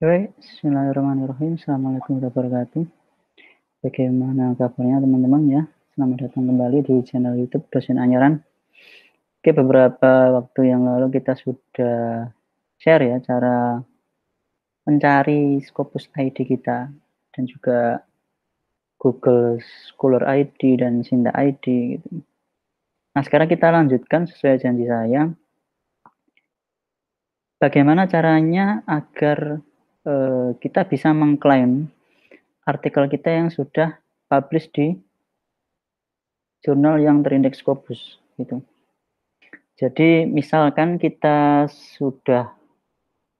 Baik, bismillahirrahmanirrahim. Assalamualaikum warahmatullahi wabarakatuh. Bagaimana kabarnya teman-teman ya? Selamat datang kembali di channel YouTube Dosen Anyaran. Oke, beberapa waktu yang lalu kita sudah share ya cara mencari Scopus ID kita dan juga Google Scholar ID dan Sinta ID gitu. Nah, sekarang kita lanjutkan sesuai janji saya. Bagaimana caranya agar kita bisa mengklaim artikel kita yang sudah publish di jurnal yang terindeks Scopus gitu. Jadi misalkan kita sudah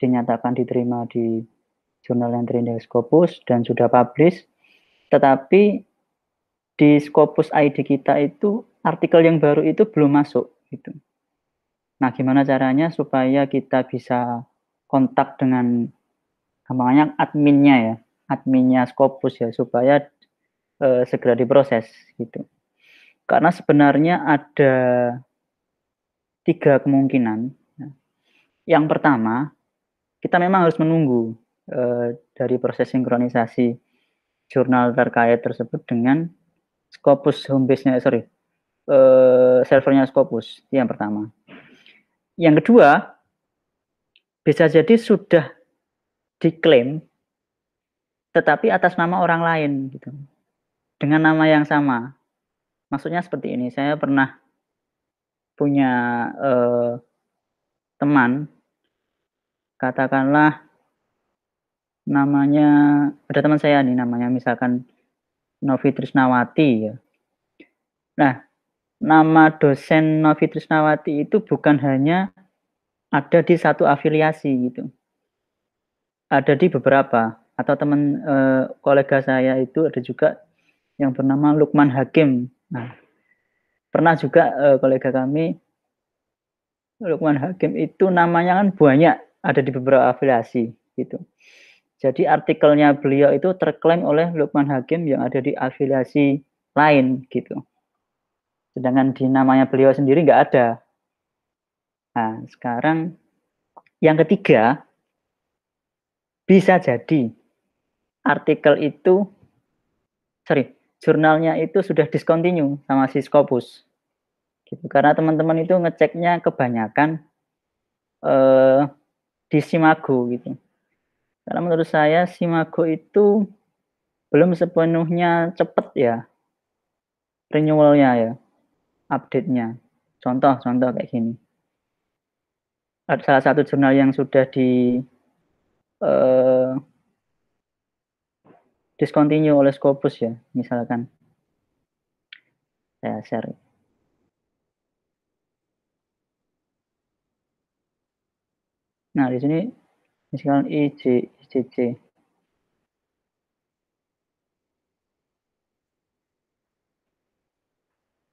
dinyatakan diterima di jurnal yang terindeks Scopus dan sudah publish, tetapi di Scopus ID kita itu artikel yang baru itu belum masuk gitu. Nah, gimana caranya supaya kita bisa kontak dengan gampangnya adminnya ya, adminnya Scopus ya, supaya segera diproses gitu. Karena sebenarnya ada 3 kemungkinan. Yang pertama, kita memang harus menunggu dari proses sinkronisasi jurnal terkait tersebut dengan Scopus homepage-nya, servernya Scopus, itu yang pertama. Yang kedua, bisa jadi sudah diklaim, tetapi atas nama orang lain, gitu, dengan nama yang sama. Maksudnya seperti ini, saya pernah punya teman, katakanlah namanya, ada teman saya nih namanya misalkan Novi Trisnawati ya. Nah, nama dosen Novi Trisnawati itu bukan hanya ada di satu afiliasi gitu. Ada di beberapa atau teman kolega saya itu ada juga yang bernama Lukman Hakim. Nah, pernah juga kolega kami Lukman Hakim itu namanya kan banyak, ada di beberapa afiliasi gitu. Jadi artikelnya beliau itu terklaim oleh Lukman Hakim yang ada di afiliasi lain gitu. Sedangkan di namanya beliau sendiri nggak ada. Nah, sekarang yang ketiga, bisa jadi artikel itu, jurnalnya itu sudah discontinue sama si Scopus. Gitu. Karena teman-teman itu ngeceknya kebanyakan eh, di Simago gitu. Karena menurut saya Simago itu belum sepenuhnya cepat ya renewalnya ya, update-nya. Contoh kayak gini. Ada salah satu jurnal yang sudah di eh, discontinue oleh Scopus ya, misalkan saya share. Nah, di sini misalkan ICC.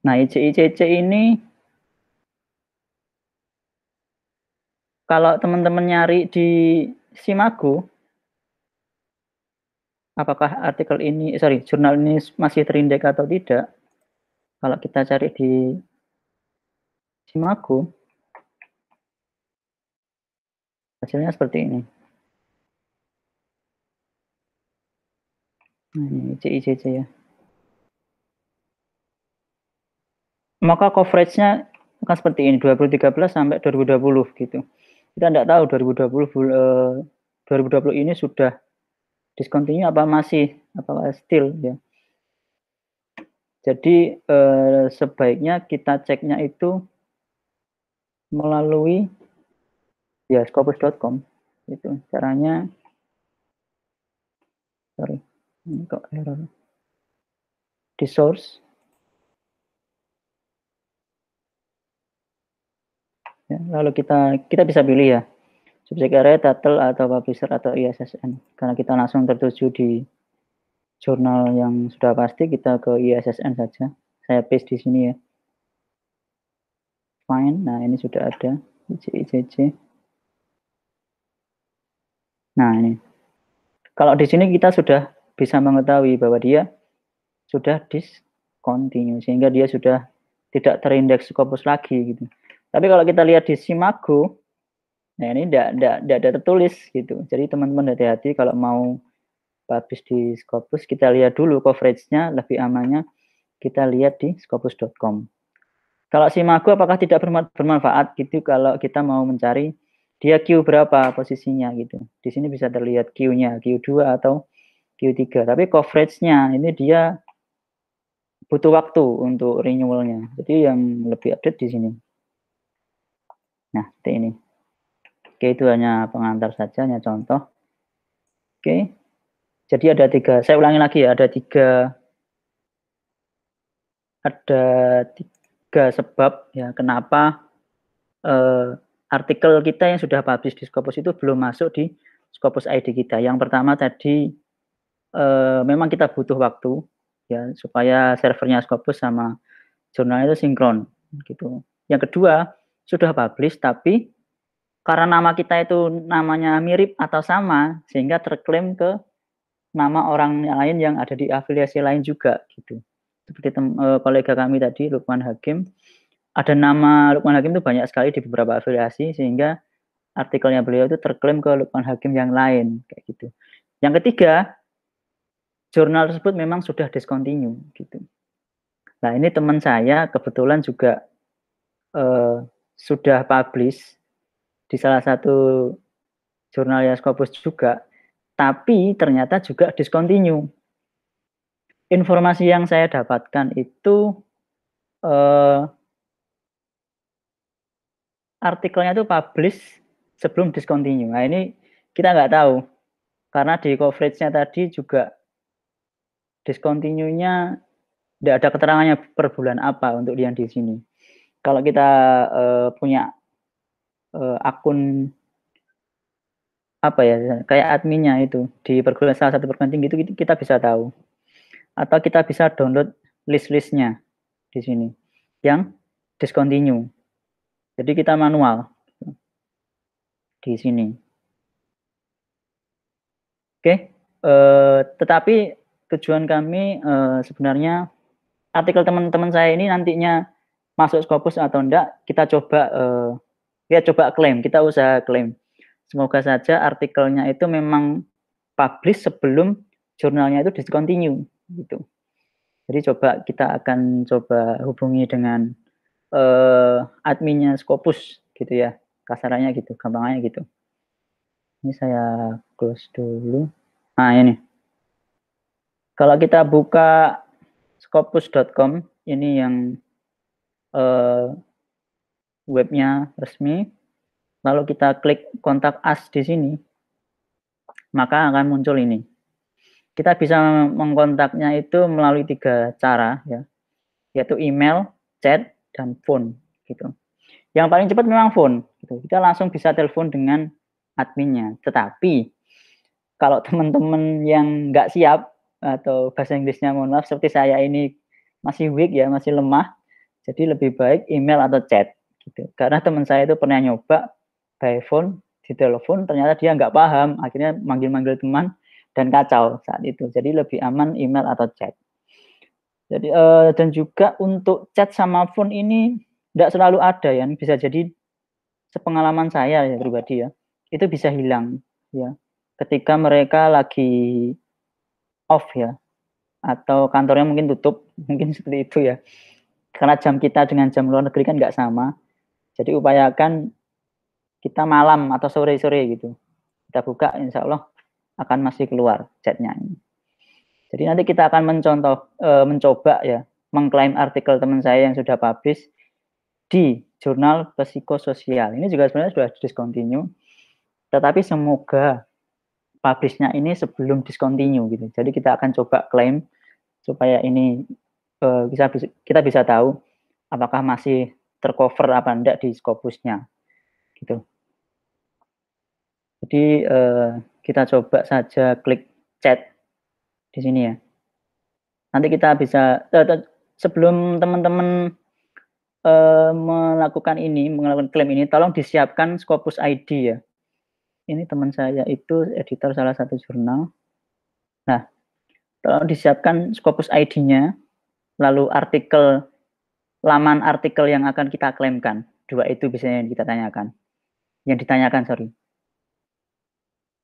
Nah, ICC ini kalau teman-teman nyari di Simago, apakah artikel ini, jurnal ini masih terindeks atau tidak? Kalau kita cari di Simago, hasilnya seperti ini. Nah, ini ICC ya. Maka coverage-nya akan seperti ini, 2013 sampai 2020 gitu. Kita tidak tahu 2020 ini sudah discontinue apa masih, apa still ya. Jadi sebaiknya kita ceknya itu melalui ya scopus.com. Itu caranya. Ini kok error. Di source. Ya, lalu kita bisa pilih ya, subject area, title atau publisher atau ISSN. Karena kita langsung tertuju di jurnal yang sudah pasti, kita ke ISSN saja. Saya paste di sini ya. Fine. Nah, ini sudah ada ICC. Nah, ini. Kalau di sini kita sudah bisa mengetahui bahwa dia sudah discontinue sehingga dia sudah tidak terindeks Scopus lagi gitu. Tapi kalau kita lihat di Simago, Nah, ini tidak ada tertulis gitu. Jadi teman-teman hati-hati kalau mau publish di Scopus, kita lihat dulu coverage-nya, lebih amannya kita lihat di scopus.com. Kalau Simago apakah tidak bermanfaat gitu kalau kita mau mencari dia Q berapa posisinya gitu. Di sini bisa terlihat Q-nya, Q2 atau Q3. Tapi coverage-nya ini dia butuh waktu untuk renewal-nya. Jadi yang lebih update di sini. Nah, seperti ini. Oke, itu hanya pengantar saja, hanya contoh. Oke, jadi ada 3, saya ulangi lagi ya, ada tiga sebab ya kenapa artikel kita yang sudah publish di Scopus itu belum masuk di Scopus ID kita. Yang pertama tadi memang kita butuh waktu ya supaya servernya Scopus sama jurnalnya itu sinkron gitu. Yang kedua, sudah publish tapi karena nama kita itu namanya mirip atau sama sehingga terklaim ke nama orang lain yang ada di afiliasi lain juga gitu. Seperti kolega kami tadi Lukman Hakim, ada nama Lukman Hakim itu banyak sekali di beberapa afiliasi sehingga artikelnya beliau itu terklaim ke Lukman Hakim yang lain kayak gitu. Yang ketiga, jurnal tersebut memang sudah discontinue gitu. Nah, ini teman saya kebetulan juga sudah publish di salah satu jurnal Scopus juga, tapi ternyata juga discontinue. Informasi yang saya dapatkan itu artikelnya itu publish sebelum discontinue. Nah, ini kita nggak tahu karena di coverage-nya tadi juga discontinue-nya tidak ada keterangannya per bulan apa untuk yang di sini. Kalau kita punya akun apa ya kayak adminnya itu di salah satu perguruan tinggi itu kita bisa tahu atau kita bisa download list-listnya di sini yang discontinue. Jadi kita manual di sini. Oke, tetapi tujuan kami sebenarnya artikel teman-teman saya ini nantinya masuk Scopus atau enggak, kita coba klaim, kita usaha klaim. Semoga saja artikelnya itu memang publish sebelum jurnalnya itu discontinue gitu. Jadi kita akan coba hubungi dengan adminnya Scopus gitu ya, kasarannya gitu, gampangnya gitu. Ini saya close dulu. Nah ini, kalau kita buka scopus.com, ini yang webnya resmi, lalu kita klik kontak us di sini, maka akan muncul ini. Kita bisa mengkontaknya itu melalui 3 cara ya, yaitu email, chat, dan phone gitu. Yang paling cepat memang phone gitu. Kita langsung bisa telepon dengan adminnya. Tetapi kalau teman-teman yang nggak siap atau bahasa Inggrisnya mohon maaf seperti saya ini masih weak ya, masih lemah, jadi lebih baik email atau chat gitu. Karena teman saya itu pernah nyoba by phone, di telepon ternyata dia nggak paham, akhirnya manggil-manggil teman dan kacau saat itu. Jadi lebih aman email atau chat. Jadi dan juga untuk chat sama phone ini tidak selalu ada ya, bisa jadi sepengalaman saya ya pribadi ya, itu bisa hilang ya ketika mereka lagi off ya atau kantornya mungkin tutup, mungkin seperti itu ya. Karena jam kita dengan jam luar negeri kan nggak sama. Jadi upayakan kita malam atau sore-sore gitu. Kita buka insya Allah akan masih keluar chatnya ini. Jadi nanti kita akan mencoba ya mengklaim artikel teman saya yang sudah publish di jurnal psikososial. Ini juga sebenarnya sudah discontinue. Tetapi semoga publish-nya ini sebelum discontinue gitu. Jadi kita akan coba klaim supaya ini kita bisa tahu apakah masih tercover apa enggak di Scopus-nya gitu. Jadi kita coba saja klik chat di sini ya. Nanti kita bisa sebelum teman-teman melakukan klaim ini, tolong disiapkan Scopus ID ya. Ini teman saya itu editor salah satu jurnal. Nah, tolong disiapkan Scopus ID-nya, lalu laman artikel yang akan kita klaimkan. 2 itu biasanya yang kita tanyakan. yang ditanyakan, sorry.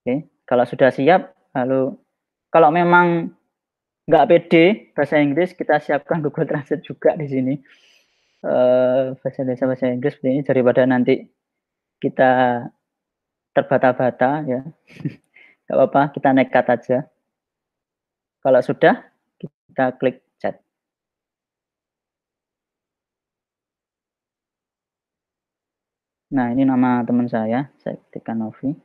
Oke, kalau sudah siap, lalu kalau memang nggak pede bahasa Inggris, kita siapkan Google Translate juga di sini. Bahasa Indonesia, bahasa Inggris seperti ini, daripada nanti kita terbata-bata ya. Nggak apa-apa, kita nekat aja. Kalau sudah, kita klik chat. Nah, ini nama teman saya ketikkan Novi.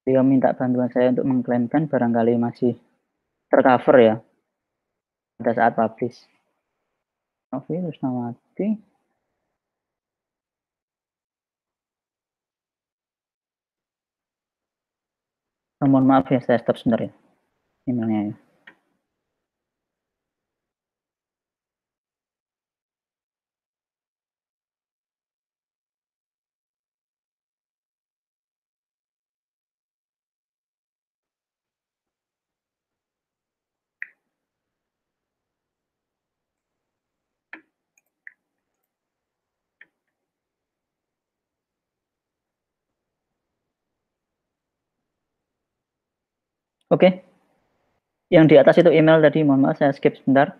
Dia minta bantuan saya untuk mengklaimkan, barangkali masih tercover ya pada saat publish. Novi Rusnawati. Mohon maaf ya, saya stop sebentar ya emailnya ya. Oke, yang di atas itu email tadi, mohon maaf saya skip sebentar.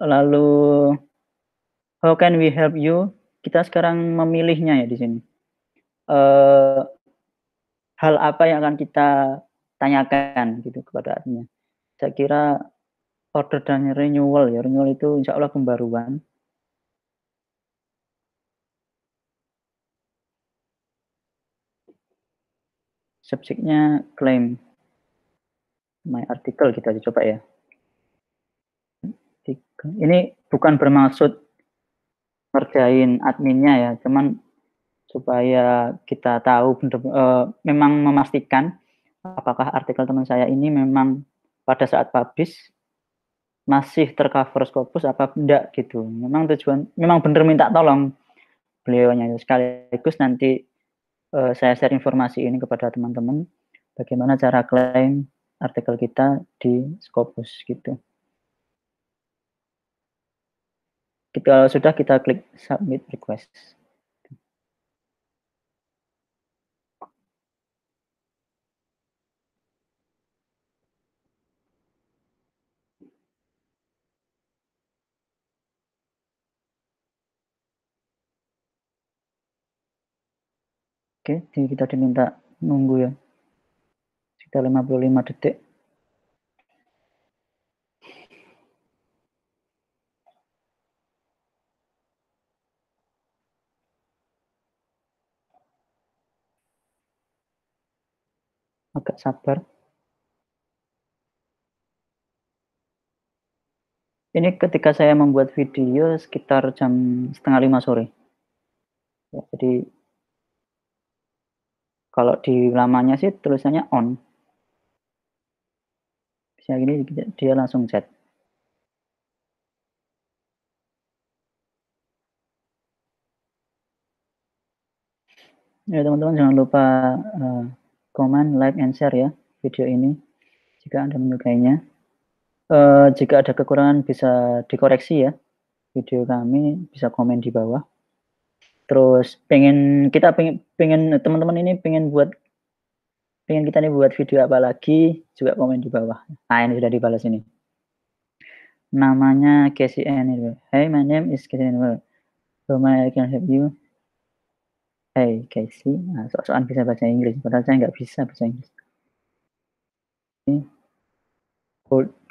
Lalu how can we help you? Kita sekarang memilihnya ya di sini. Hal apa yang akan kita tanyakan gitu kepada adminnya. Saya kira order dan renewal ya, renewal itu insya Allah pembaruan. Subjeknya claim my article, kita coba ya. Ini bukan bermaksud ngerjain adminnya ya, cuman supaya kita tahu memang memastikan apakah artikel teman saya ini memang pada saat publish masih tercover Scopus apa enggak gitu. Memang benar minta tolong beliaunya, sekaligus nanti saya share informasi ini kepada teman-teman bagaimana cara klaim artikel kita di Scopus gitu. Kalau sudah, kita klik submit request. Oke, jadi kita diminta nunggu ya sekitar 55 detik. Agak sabar. Ini ketika saya membuat video sekitar jam 4:30 sore. Ya, jadi kalau di lamanya sih tulisannya on. Bisa gini dia langsung chat. Ya teman-teman, jangan lupa comment, like, and share ya video ini jika Anda menyukainya. Jika ada kekurangan bisa dikoreksi ya video kami, bisa komen di bawah. Terus pengen teman-teman ini pengen kita nih buat video apa lagi, juga komen di bawah. Nah, ini sudah dibalas ini. Namanya Casey Anywhere. Hey, my name is Casey Anywhere. So I can help you. Hey Casey. Nah, sok-sokan bisa bahasa Inggris, padahal saya nggak bisa bahasa Inggris.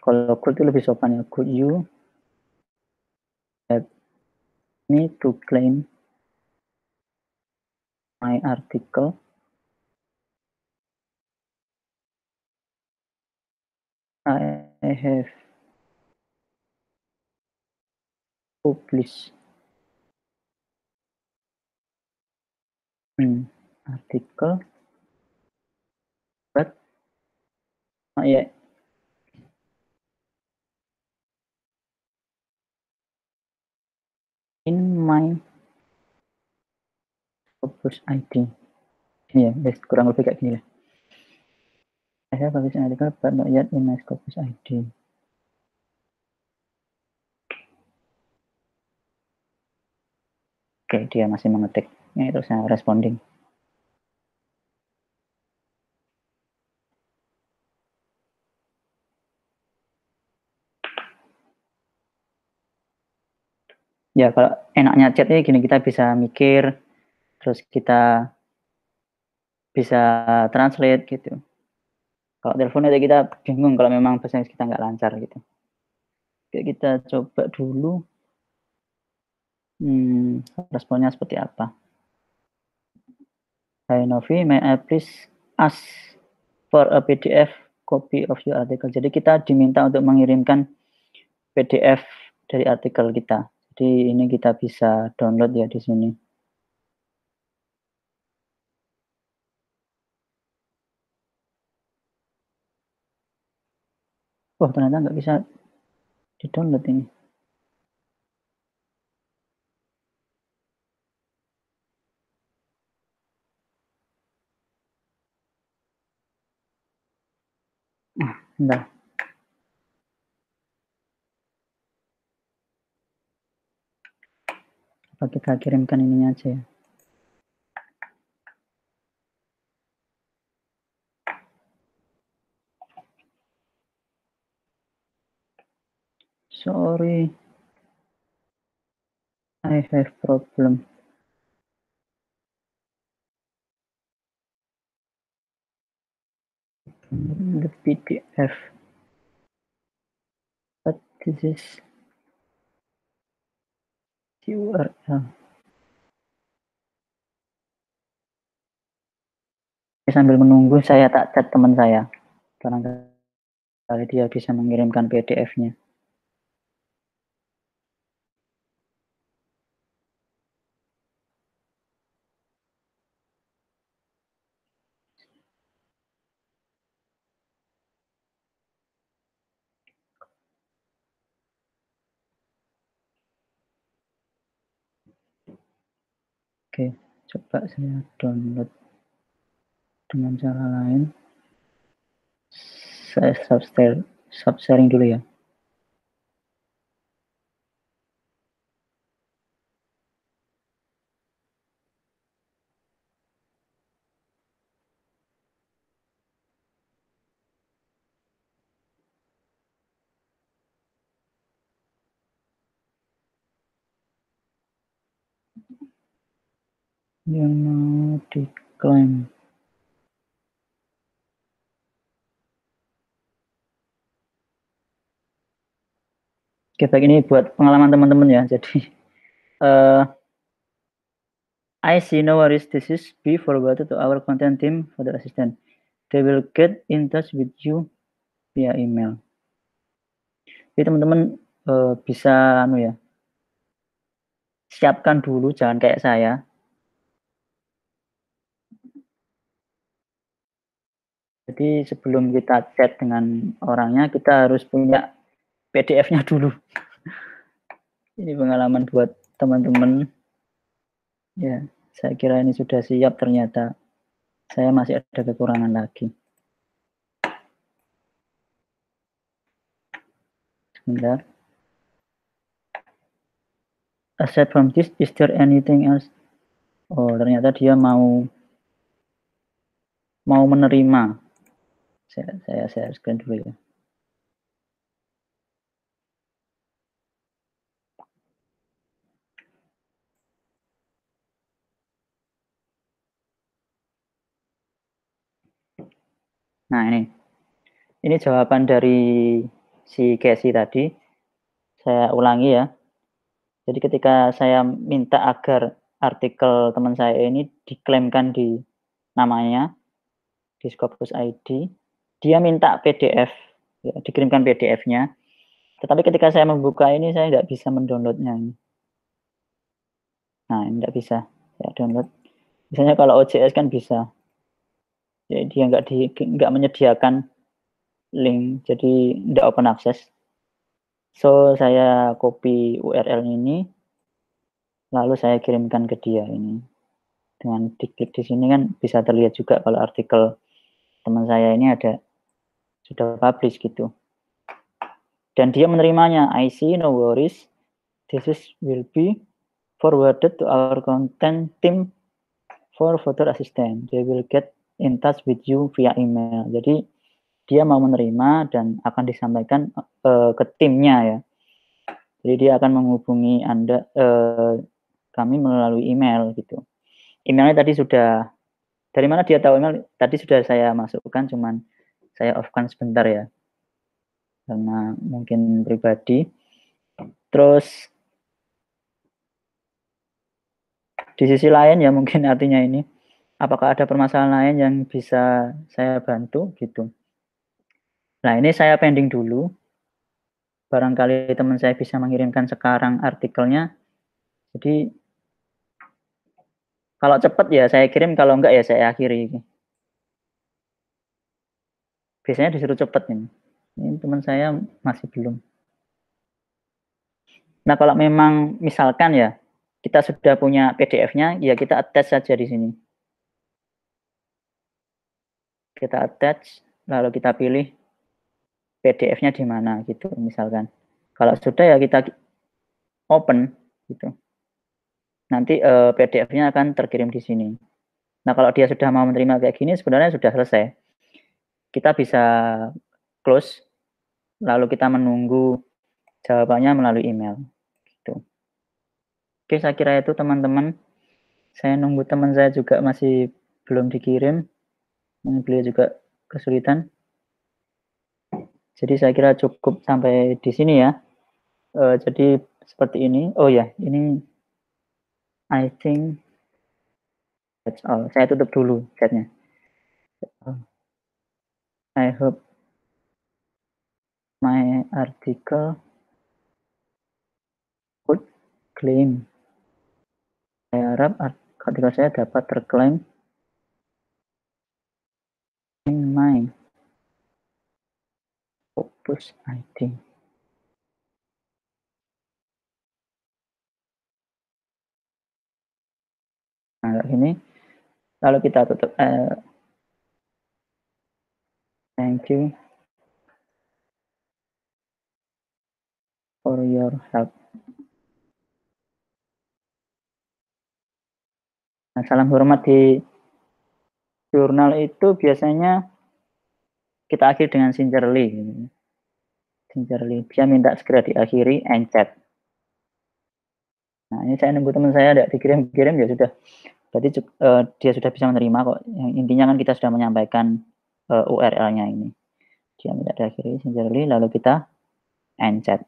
Kalau could itu lebih sopan ya. Could you help me to claim my article? I have published an article, but not yet in my Scopus ID. Ini ya, kurang lebih kayak gini lah. I have published an article, but not yet in my Scopus ID. Oke, dia masih mengetik. Ini terus saya responding. Ya, kalau enaknya chat ini gini, kita bisa mikir, terus kita bisa translate gitu. Kalau telepon aja kita bingung kalau memang bahasa Inggris kita nggak lancar gitu. Oke, kita coba dulu. Responnya seperti apa? Hi Novi, may I please ask for a PDF copy of your article. Jadi kita diminta untuk mengirimkan PDF dari artikel kita. Jadi ini kita bisa download ya di sini. Oh, ternyata nggak bisa di-download ini. Bentar. Apa kita kirimkan ininya aja ya? Sorry, I have problem. The PDF. But this is URL. Sambil menunggu saya tak chat teman saya. Barangkali dia bisa mengirimkan PDF-nya. Oke, coba saya download dengan cara lain. Saya subsharing dulu ya. Yang mau diklaim. Oke, baik, ini buat pengalaman teman-teman ya. Jadi, I see no worries. This is be forwarded to our content team for the assistant. They will get in touch with you via email. Jadi teman-teman bisa ya, siapkan dulu, jangan kayak saya. Jadi sebelum kita chat dengan orangnya, kita harus punya PDF-nya dulu. Ini pengalaman buat teman-teman. Ya, saya kira ini sudah siap, ternyata saya masih ada kekurangan lagi. Sebentar. Aside from this, is there anything else? Oh, ternyata dia mau menerima. Saya scan dulu ya. Nah, ini jawaban dari si Casey tadi. Saya ulangi ya. Jadi ketika saya minta agar artikel teman saya ini diklaimkan di namanya, di Scopus ID, dia minta PDF, ya, dikirimkan PDF-nya. Tetapi ketika saya membuka ini, saya tidak bisa mendownloadnya. Nah, ini tidak bisa saya download. Misalnya kalau OJS kan bisa. Jadi dia nggak menyediakan link, jadi tidak open access. So, saya copy URL ini, lalu saya kirimkan ke dia ini. Dengan diklik di sini kan bisa terlihat juga kalau artikel teman saya ini sudah publish gitu. Dan dia menerimanya. I see, no worries. This will be forwarded to our content team for further assistance. They will get in touch with you via email. Jadi dia mau menerima dan akan disampaikan ke timnya ya. Jadi dia akan menghubungi Anda, kami melalui email gitu. Emailnya tadi sudah, dari mana dia tahu email? Tadi sudah saya masukkan, cuman saya off-kan sebentar ya, karena mungkin pribadi. Terus di sisi lain ya mungkin artinya ini, apakah ada permasalahan lain yang bisa saya bantu gitu. Nah ini saya pending dulu, barangkali teman saya bisa mengirimkan sekarang artikelnya. Jadi kalau cepat ya saya kirim, kalau enggak ya saya akhiri. Biasanya disuruh cepat ini. Ini teman saya masih belum. Nah kalau memang misalkan ya, kita sudah punya PDF-nya, ya kita attach saja di sini. Kita attach, lalu kita pilih PDF-nya di mana gitu misalkan. Kalau sudah ya kita open gitu. Nanti PDF-nya akan terkirim di sini. Nah kalau dia sudah mau menerima kayak gini sebenarnya sudah selesai. Kita bisa close, lalu kita menunggu jawabannya melalui email. Gitu. Oke, saya kira itu teman-teman. Saya nunggu teman saya juga masih belum dikirim. Beliau juga kesulitan. Jadi saya kira cukup sampai di sini ya. Jadi seperti ini. Oh ya, ini I think that's all. Saya tutup dulu chatnya. I hope my article could claim. Saya harap artikel saya dapat terklaim in my Scopus ID. Nah, ini lalu kita tutup. Thank you for your help. Nah, salam hormat di jurnal itu biasanya kita akhiri dengan sincerely. Sincerely. Dia minta segera diakhiri and chat. Nah, ini saya nunggu teman saya ada dikirim-kirim ya sudah. Berarti dia sudah bisa menerima kok. Yang intinya kan kita sudah menyampaikan URL-nya ini. Dia minta diakhiri sincerely, lalu kita end chat.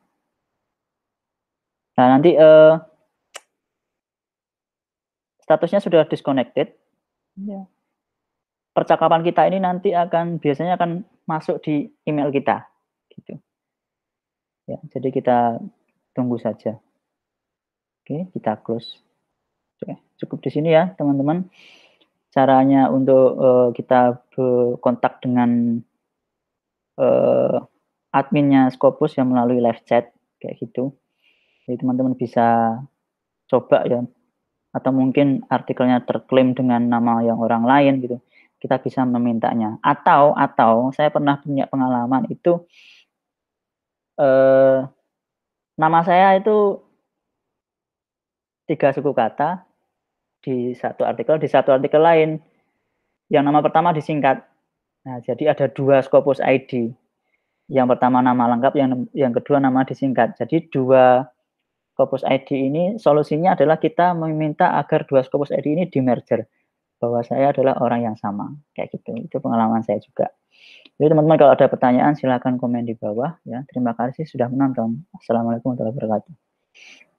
Nah, nanti statusnya sudah disconnected. Ya. Percakapan kita ini nanti biasanya akan masuk di email kita. Gitu. Ya, jadi kita tunggu saja. Oke, kita close. Oke, cukup di sini ya, teman-teman. Caranya untuk kita berkontak dengan adminnya Scopus yang melalui live chat kayak gitu. Jadi teman-teman bisa coba ya, atau mungkin artikelnya terklaim dengan nama yang orang lain gitu. Kita bisa memintanya. Atau saya pernah punya pengalaman itu nama saya itu 3 suku kata di satu artikel lain yang nama pertama disingkat. Nah, jadi ada 2 Scopus ID. Yang pertama nama lengkap, yang kedua nama disingkat. Jadi 2 Scopus ID ini solusinya adalah kita meminta agar 2 Scopus ID ini di-merger. Bahwa saya adalah orang yang sama. Kayak gitu. Itu pengalaman saya juga. Jadi teman-teman kalau ada pertanyaan silahkan komen di bawah ya. Terima kasih sudah menonton. Assalamualaikum warahmatullahi wabarakatuh.